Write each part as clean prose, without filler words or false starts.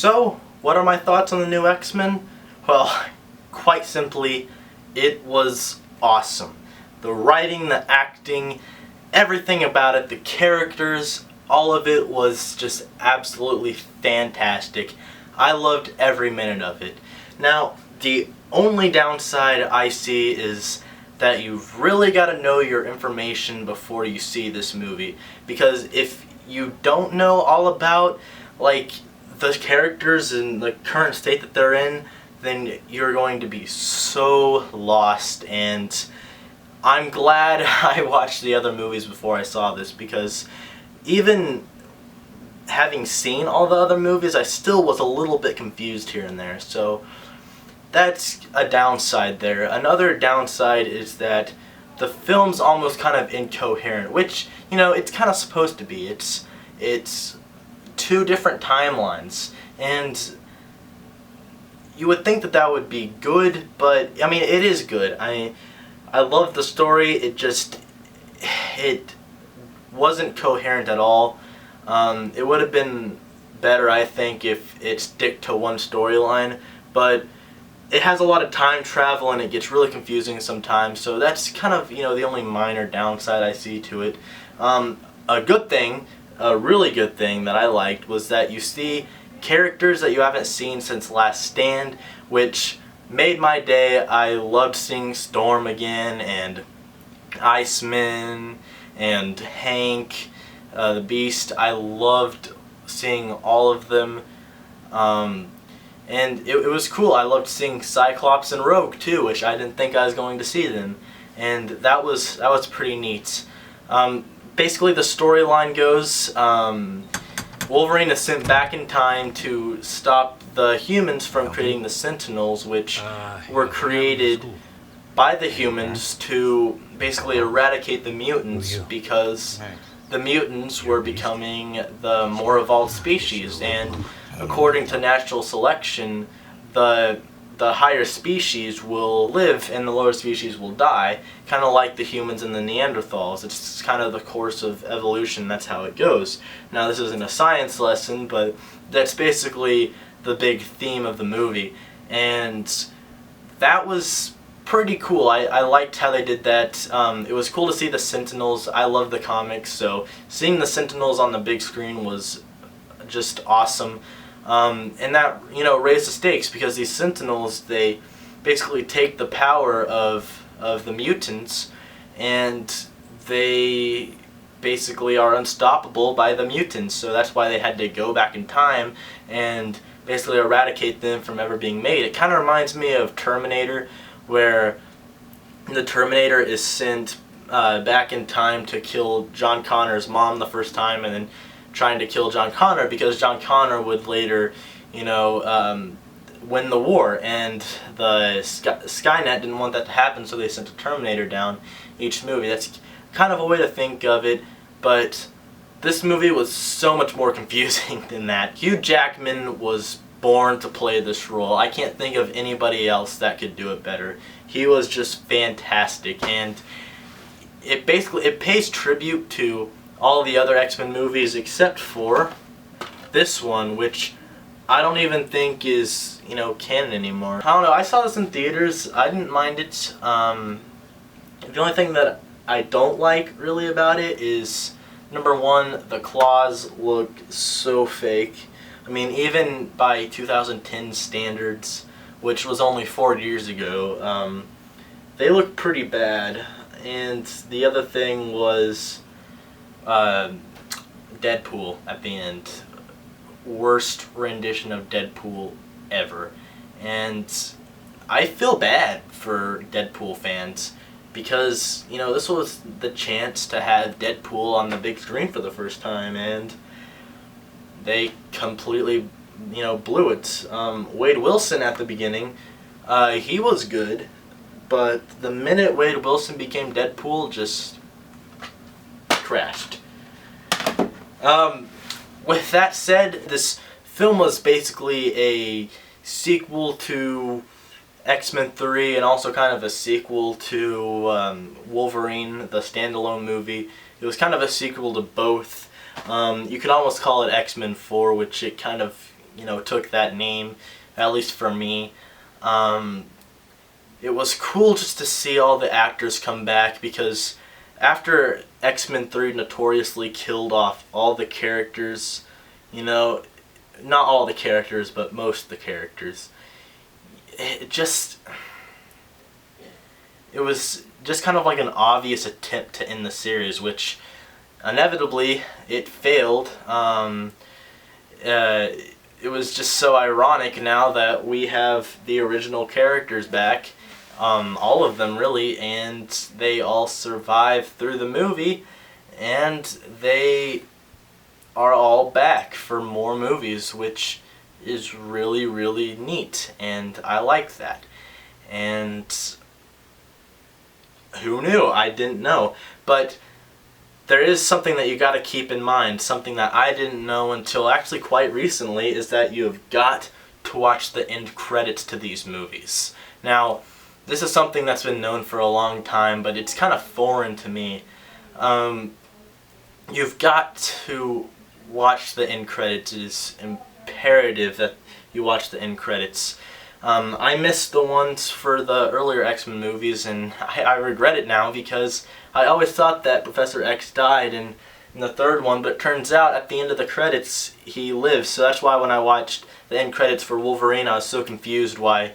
So, what are my thoughts on the new X-Men? Well, quite simply, it was awesome. The writing, the acting, everything about it, the characters, all of it was just absolutely fantastic. I loved every minute of it. Now, the only downside I see is that you've really got to know your information before you see this movie. Because if you don't know all about, like, the characters and the current state that they're in, then you're going to be so lost. And I'm glad I watched the other movies before I saw this, because even having seen all the other movies, I still was a little bit confused here and there. So that's a downside there. Another downside is that the film's almost kind of incoherent, which, you know, it's kind of supposed to be. It's two different timelines, and you would think that that would be good, but I mean, it is good. I love the story. It wasn't coherent at all. It would have been better, I think, if it stick to one storyline, but it has a lot of time travel and it gets really confusing sometimes, so that's kind of, you know, the only minor downside I see to it. A good thing, a really good thing that I liked, was that you see characters that you haven't seen since Last Stand, which made my day. I loved seeing Storm again, and Iceman, and Hank, the Beast. I loved seeing all of them. And it was cool. I loved seeing Cyclops and Rogue too, which I didn't think I was going to see them, and that was pretty neat. Basically, the storyline goes, Wolverine is sent back in time to stop the humans from creating the Sentinels, which were created by the humans to basically eradicate the mutants, because the mutants were becoming the more evolved species, and according to natural selection, the higher species will live and the lower species will die, kind of like the humans and the Neanderthals. It's kind of the course of evolution. That's how it goes. Now, this isn't a science lesson, but that's basically the big theme of the movie, and that was pretty cool. I liked how they did that. It was cool to see the Sentinels. I love the comics, so seeing the Sentinels on the big screen was just awesome. And that, you know, raised the stakes, because these Sentinels, they basically take the power of the mutants, and they basically are unstoppable by the mutants. So that's why they had to go back in time and basically eradicate them from ever being made. It kind of reminds me of Terminator, where the Terminator is sent back in time to kill John Connor's mom the first time, and then trying to kill John Connor because John Connor would later, you know, win the war, and the Skynet didn't want that to happen, so they sent a Terminator down each movie. That's kind of a way to think of it, but this movie was so much more confusing than that. Hugh Jackman was born to play this role. I can't think of anybody else that could do it better. He was just fantastic, and it pays tribute to all the other X-Men movies except for this one, which I don't even think is, you know, canon anymore. I don't know, I saw this in theaters. I didn't mind it. The only thing that I don't like really about it is, number one, the claws look so fake. I mean, even by 2010 standards, which was only 4 years ago, they look pretty bad. And the other thing was Deadpool at the end. Worst rendition of Deadpool ever. And I feel bad for Deadpool fans, because, you know, this was the chance to have Deadpool on the big screen for the first time, and they completely, you know, blew it. Wade Wilson at the beginning, he was good, but the minute Wade Wilson became Deadpool, just crashed. With that said, this film was basically a sequel to X-Men 3, and also kind of a sequel to Wolverine, the standalone movie. It was kind of a sequel to both. You could almost call it X-Men 4, which it kind of took that name, at least for me. It was cool just to see all the actors come back, because after X-Men 3 notoriously killed off all the characters, not all the characters, but most of the characters, it was just kind of like an obvious attempt to end the series, which inevitably it failed. It was just so ironic now that we have the original characters back, all of them really, and they all survived through the movie, and they are all back for more movies, which is really, really neat, and I like that. And who knew? I didn't know. But there is something that you got to keep in mind, something that I didn't know until actually quite recently, is that you have got to watch the end credits to these movies. Now, this is something that's been known for a long time, but it's kind of foreign to me. You've got to watch the end credits. It is imperative that you watch the end credits. I missed the ones for the earlier X-Men movies, and I regret it now, because I always thought that Professor X died in the third one, but it turns out at the end of the credits he lives. So that's why when I watched the end credits for Wolverine, I was so confused why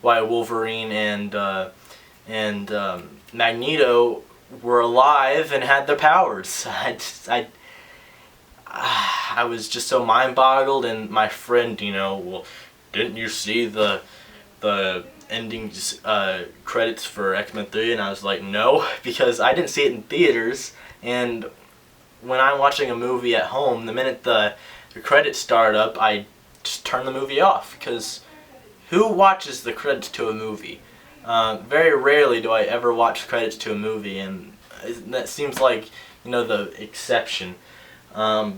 Wolverine and Magneto were alive and had their powers. I was just so mind-boggled, and my friend, well, didn't you see the ending credits for X-Men 3? And I was like, no, because I didn't see it in theaters, and when I'm watching a movie at home, the minute the credits start up, I just turn the movie off, because who watches the credits to a movie? Very rarely do I ever watch credits to a movie, and that seems like, the exception. But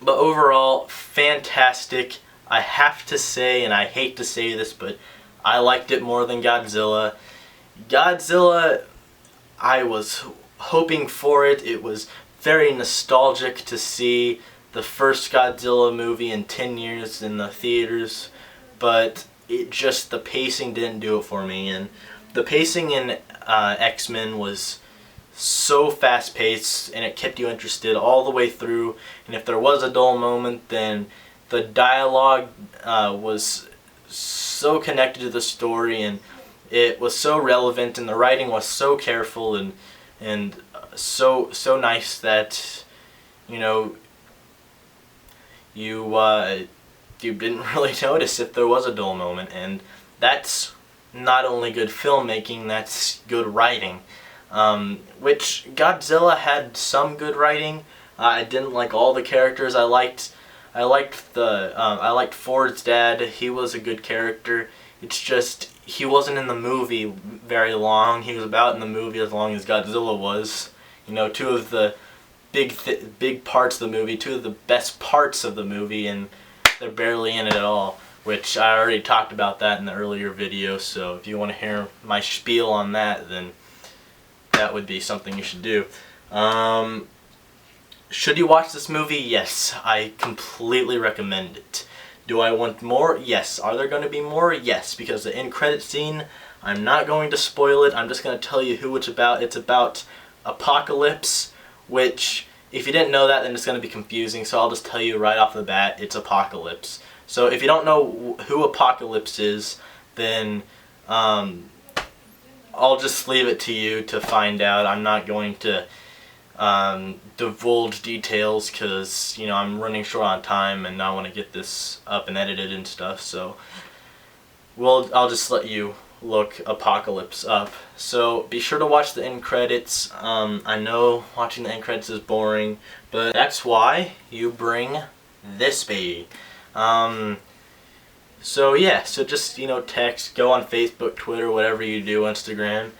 overall, fantastic. I have to say, and I hate to say this, but I liked it more than Godzilla. Godzilla, I was hoping for it. It was very nostalgic to see the first Godzilla movie in 10 years in the theaters, but the pacing didn't do it for me. And the pacing in X-Men was so fast-paced, and it kept you interested all the way through. And if there was a dull moment, then the dialogue was so connected to the story, and it was so relevant, and the writing was so careful and so nice that you didn't really notice if there was a dull moment. And that's not only good filmmaking, that's good writing. Which Godzilla had some good writing. I didn't like all the characters. I liked Ford's dad. He was a good character. It's just he wasn't in the movie very long. He was about in the movie as long as Godzilla was. Two of the big parts of the movie, two of the best parts of the movie, and they're barely in it at all, which I already talked about that in the earlier video. So if you want to hear my spiel on that, then that would be something you should do. Should you watch this movie? Yes, I completely recommend it. Do I want more? Yes. Are there going to be more? Yes, because the end credit scene, I'm not going to spoil it. I'm just going to tell you who it's about. It's about Apocalypse, which, if you didn't know that, then it's going to be confusing, so I'll just tell you right off the bat, it's Apocalypse. So if you don't know who Apocalypse is, then I'll just leave it to you to find out. I'm not going to divulge details, because I'm running short on time and I want to get this up and edited and stuff, so I'll just let you look Apocalypse up. So be sure to watch the end credits. I know watching the end credits is boring, but that's why you bring this baby. So yeah, so just text, go on Facebook, Twitter, whatever you do, Instagram,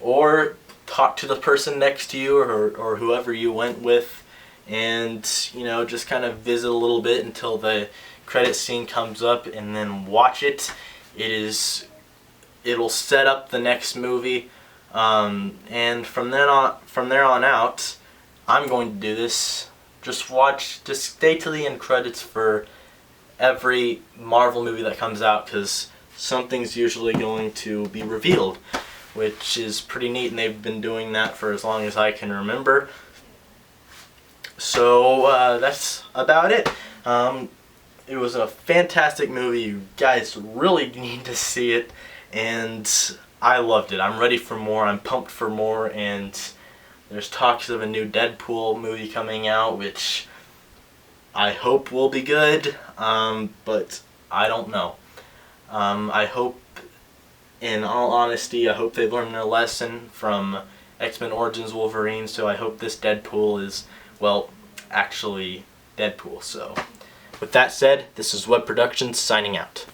or talk to the person next to you, or whoever you went with, and just kind of visit a little bit until the credit scene comes up, and then watch it. It'll set up the next movie, and from there on out, I'm going to do this. Just stay to the end credits for every Marvel movie that comes out, because something's usually going to be revealed, which is pretty neat, and they've been doing that for as long as I can remember. So that's about it. It was a fantastic movie. You guys really need to see it, and I loved it. I'm ready for more. I'm pumped for more, and there's talks of a new Deadpool movie coming out, which I hope will be good, but I don't know. I hope, in all honesty, I hope they learned their lesson from X-Men Origins Wolverine, so I hope this Deadpool is, well, actually Deadpool. So, with that said, this is Web Productions signing out.